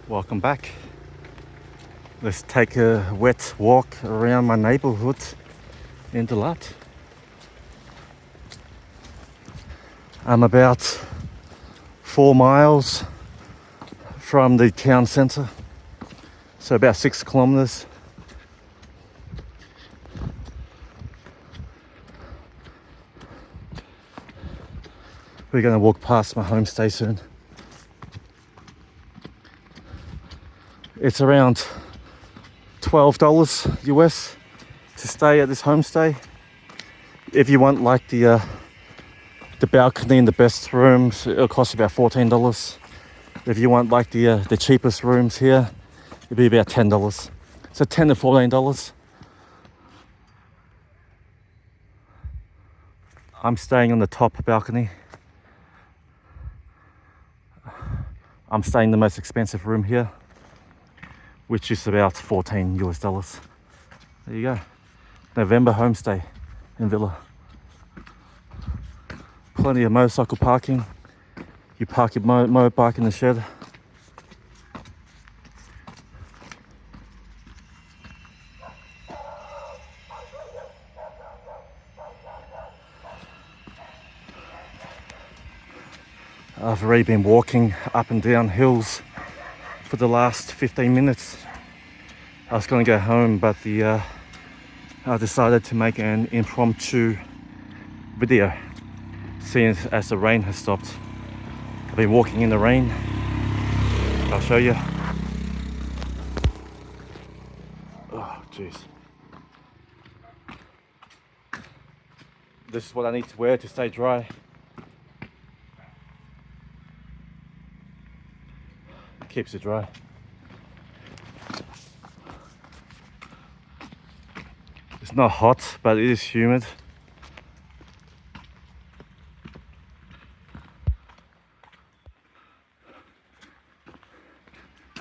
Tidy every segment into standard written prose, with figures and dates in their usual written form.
Welcome back. Let's take a wet walk around my neighborhood in DALAT. I'm about 4 miles from the town center, so about 6 kilometers. We're gonna walk past my homestay soon. It's around $12 US to stay at this homestay. If you want like the balcony and the best rooms, it'll cost you about $14. If you want like the cheapest rooms here, it'll be about $10. So $10 to $14. I'm staying on the top balcony. I'm staying in the most expensive room here, which is about $14 US. There you go. November homestay in Villa. Plenty of motorcycle parking. You park your motorbike in the shed. I've already been walking up and down hills for the last 15 minutes. I was going to go home, but I decided to make an impromptu video, seeing as the rain has stopped. I've been walking in the rain. I'll show you. Oh, jeez. This is what I need to wear to stay dry. Keeps it dry. It's not hot, but it is humid.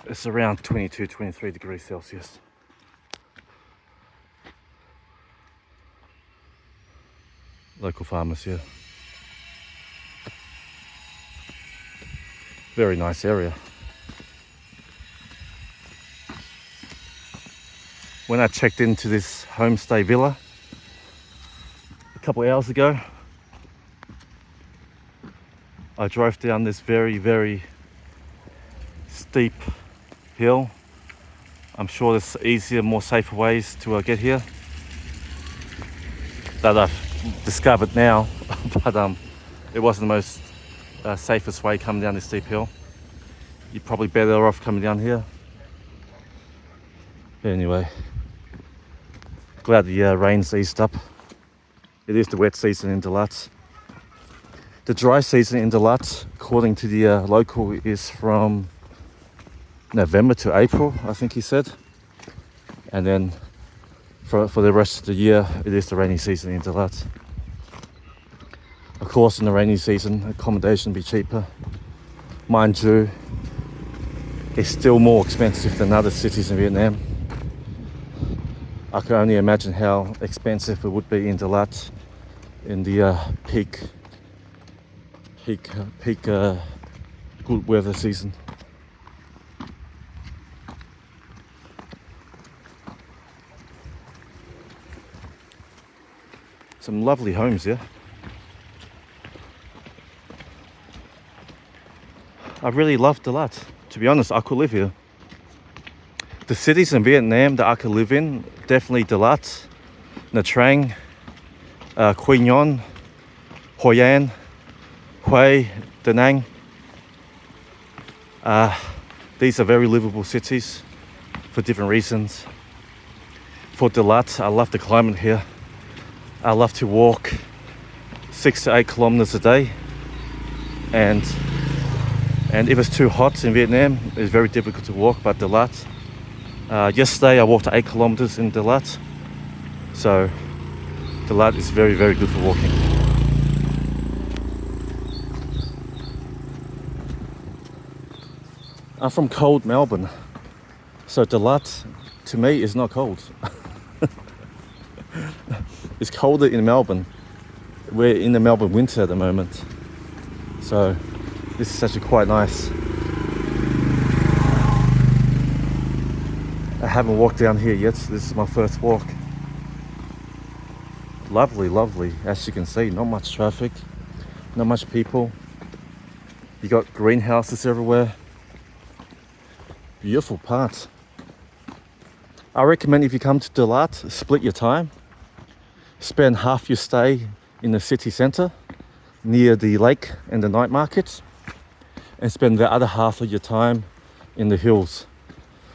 It's around 22, 23 degrees Celsius. Local farmers here. Very nice area. When I checked into this homestay villa a couple of hours ago, I drove down this very, very steep hill. I'm sure there's easier, more safer ways to get here that I've discovered now, but it wasn't the most safest way coming down this steep hill. You're probably better off coming down here. Anyway, glad the rain's eased up. It is the wet season in DALAT. The dry season in DALAT, according to the local, is from November to April, I think he said. And then for the rest of the year, it is the rainy season in DALAT. Of course, in the rainy season, accommodation will be cheaper. Mind you, it's still more expensive than other cities in Vietnam. I can only imagine how expensive it would be in DALAT in the peak good weather season. Some lovely homes here. I really love DALAT. To be honest, I could live here. The cities in Vietnam that I could live in, definitely DALAT, Nha Trang, Quy Nhon, Hoi An, Hue, Da Nang. These are very livable cities for different reasons. For DALAT, I love the climate here. I love to walk 6 to 8 kilometers a day, and if it's too hot in Vietnam, it's very difficult to walk. But DALAT, yesterday I walked 8 kilometers in DALAT, so DALAT is very, very good for walking. I'm from cold Melbourne, so DALAT to me is not cold. It's colder in Melbourne. We're in the Melbourne winter at the moment, so this is actually quite nice. haven't walked down here yet, so this is my first walk. Lovely, lovely. As you can see, not much traffic, not much people. You got greenhouses everywhere. Beautiful part. I recommend if you come to DALAT, split your time. Spend half your stay in the city centre near the lake and the night market, and spend the other half of your time in the hills.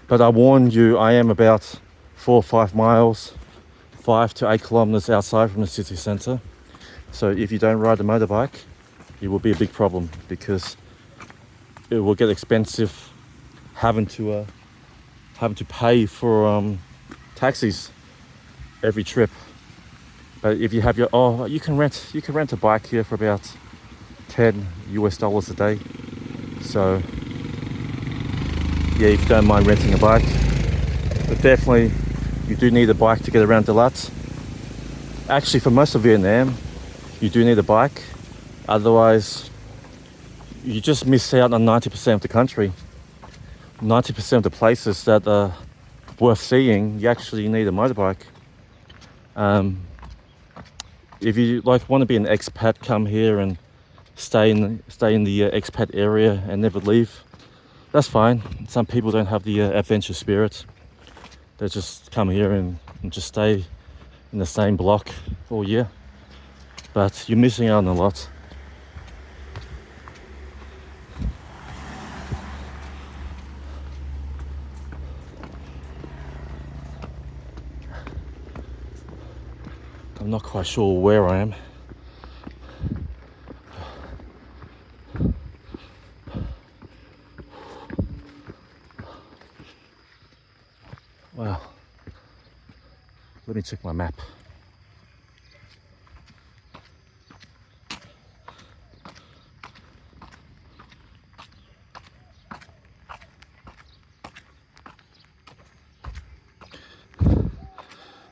But I warn you, I am about 4 or 5 miles, 5 to 8 kilometers outside from the city centre. So if you don't ride a motorbike, it will be a big problem, because it will get expensive having to pay for taxis every trip. But if you have your you can rent a bike here for about $10 a day. So yeah, if you don't mind renting a bike, but definitely you do need a bike to get around DALAT. Actually, for most of Vietnam, you do need a bike. Otherwise, you just miss out on 90% of the country. 90% of the places that are worth seeing, you actually need a motorbike. If you want to be an expat, come here and stay in the expat area and never leave. That's fine. Some people don't have the adventure spirit. They just come here and just stay in the same block all year. But you're missing out on a lot. I'm not quite sure where I am. Well, let me check my map.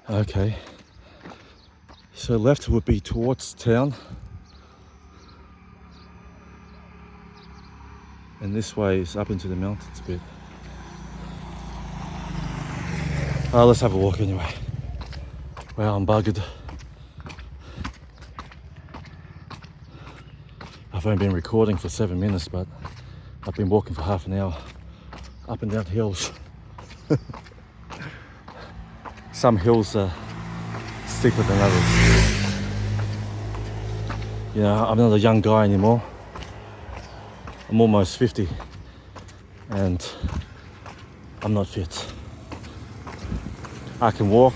Okay. So left would be towards town, and this way is up into the mountains a bit. Let's have a walk anyway. Wow, I'm buggered. I've only been recording for 7 minutes, but I've been walking for half an hour up and down hills. Some hills are steeper than others. You know, I'm not a young guy anymore. I'm almost 50 and I'm not fit. I can walk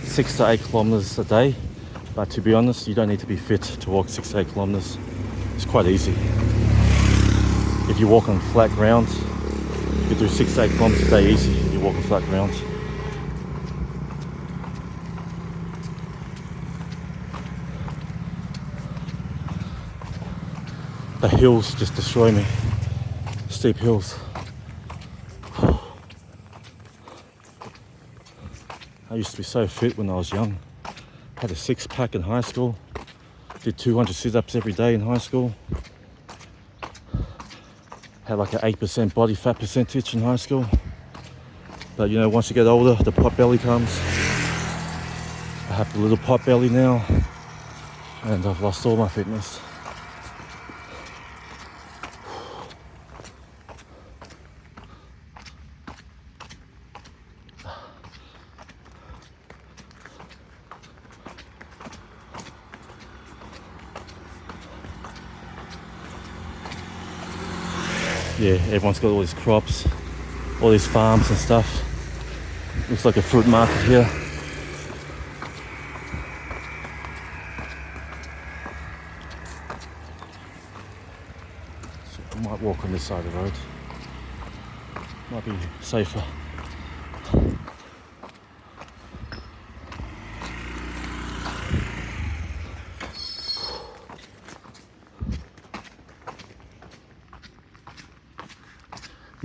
6 to 8 kilometers a day, but to be honest, you don't need to be fit to walk 6 to 8 kilometers. It's quite easy. If you walk on flat ground, you can do 6 to 8 kilometers a day easy if you walk on flat ground. The hills just destroy me. Steep hills. I used to be so fit when I was young. Had a 6-pack in high school. Did 200 sit-ups every day in high school. Had like an 8% body fat percentage in high school. But you know, once you get older, the pot belly comes. I have the little pot belly now, and I've lost all my fitness. Yeah, everyone's got all these crops, all these farms and stuff. Looks like a fruit market here. So I might walk on this side of the road. Might be safer.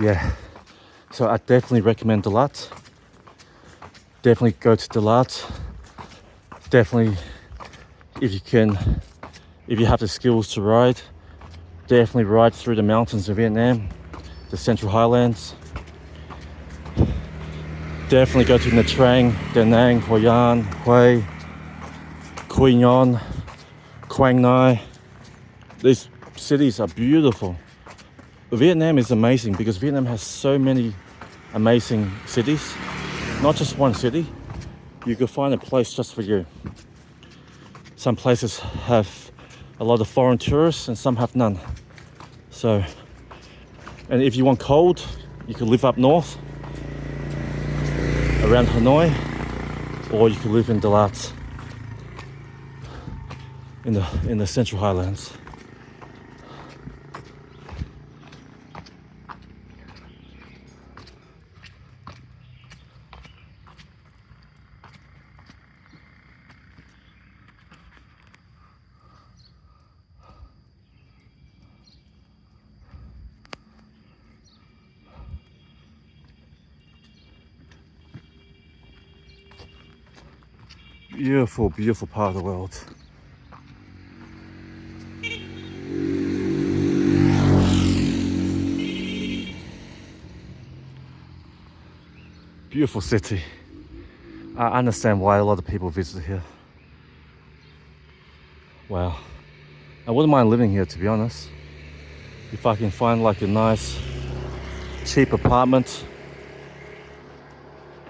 Yeah, so I definitely recommend DALAT. Definitely go to DALAT. Definitely, if you have the skills to ride, definitely ride through the mountains of Vietnam, the Central Highlands. Definitely go to Nha Trang, Da Nang, Hoi An, Hue, Quy Nhon, Quang Ngai. These cities are beautiful. Vietnam is amazing because Vietnam has so many amazing cities. Not just one city. You could find a place just for you. Some places have a lot of foreign tourists and some have none. So, and if you want cold, you could live up north around Hanoi, or you could live in DALAT in the Central Highlands. Beautiful, beautiful part of the world. Beautiful city. I understand why a lot of people visit here. Wow. I wouldn't mind living here, to be honest. If I can find like a nice, cheap apartment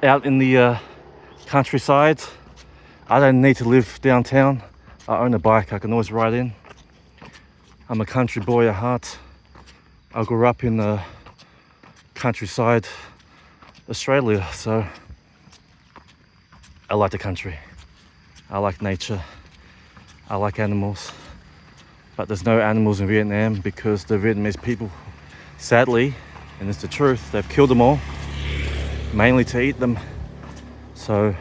out in the countryside. I don't need to live downtown. I own a bike, I can always ride in. I'm a country boy at heart. I grew up in the countryside, Australia, so I like the country. I like nature. I like animals. But there's no animals in Vietnam because the Vietnamese people, sadly, and it's the truth, they've killed them all, mainly to eat them. So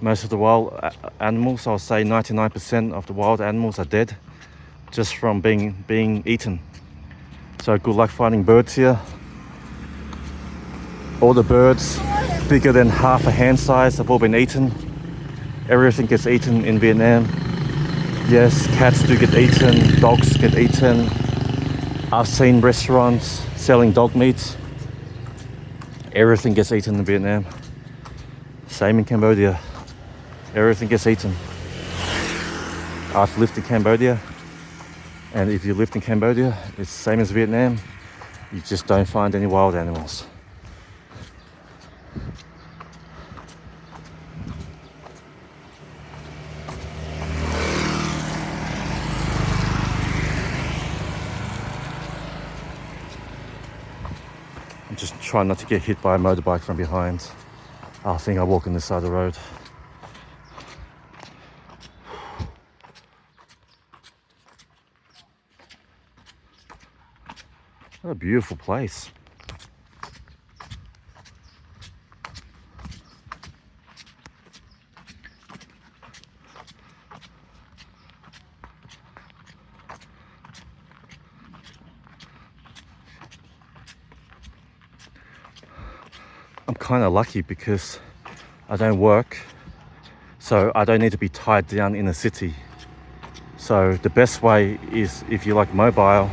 most of the wild animals, I'll say 99% of the wild animals are dead just from being eaten. So good luck finding birds here. All the birds bigger than half a hand size have all been eaten. Everything gets eaten in Vietnam. Yes, cats do get eaten, dogs get eaten. I've seen restaurants selling dog meat. Everything gets eaten in Vietnam. Same in Cambodia. Everything gets eaten. I've lived in Cambodia, and if you lived in Cambodia, it's the same as Vietnam. You just don't find any wild animals. I'm just trying not to get hit by a motorbike from behind. I think I'll walk on this side of the road. What a beautiful place. I'm kind of lucky because I don't work, so I don't need to be tied down in a city. So the best way is, if you like mobile,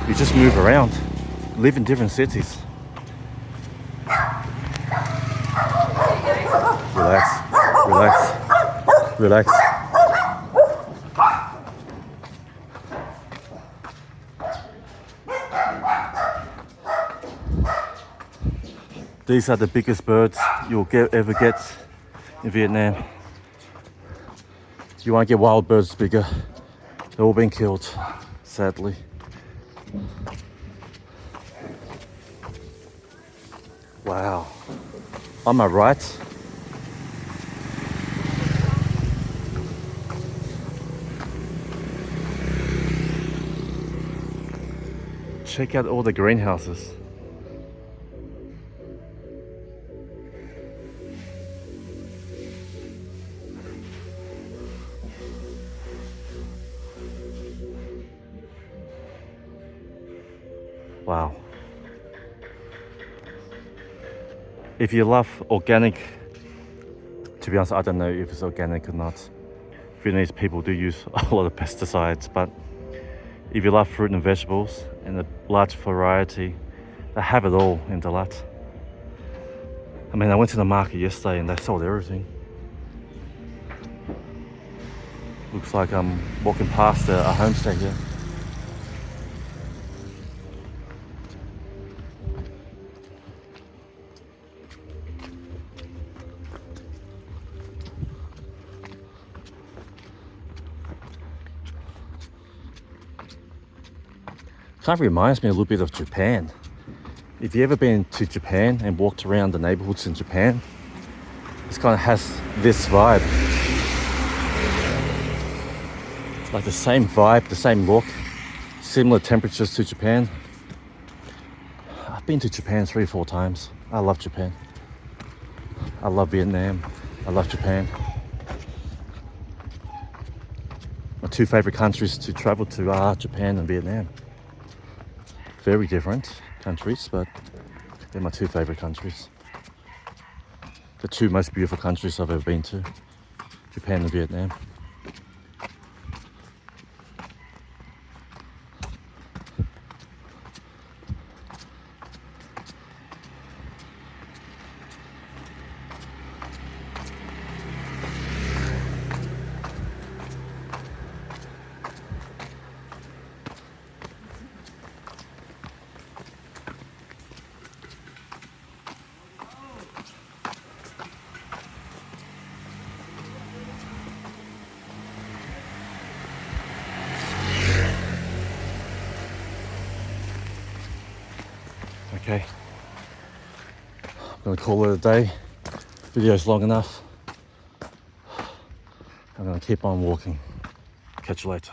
you just move around, live in different cities. Relax, relax, relax. These are the biggest birds you'll ever get in Vietnam. You won't get wild birds bigger. They're all been killed, sadly. Wow. On my right, check out all the greenhouses. Wow. If you love organic, to be honest, I don't know if it's organic or not. Vietnamese people do use a lot of pesticides, but if you love fruit and vegetables and a large variety, they have it all in DALAT. I mean, I went to the market yesterday and they sold everything. Looks like I'm walking past a homestay here. Kind of reminds me a little bit of Japan. If you ever been to Japan and walked around the neighborhoods in Japan, this kind of has this vibe. It's like the same vibe, the same look, similar temperatures to Japan. I've been to Japan 3 or 4 times. I love Japan. I love Vietnam. I love Japan. My 2 favorite countries to travel to are Japan and Vietnam. Very different countries, but they're my 2 favorite countries. The 2 most beautiful countries I've ever been to, Japan and Vietnam. Okay, I'm gonna call it a day. Video's long enough. I'm gonna keep on walking. Catch you later.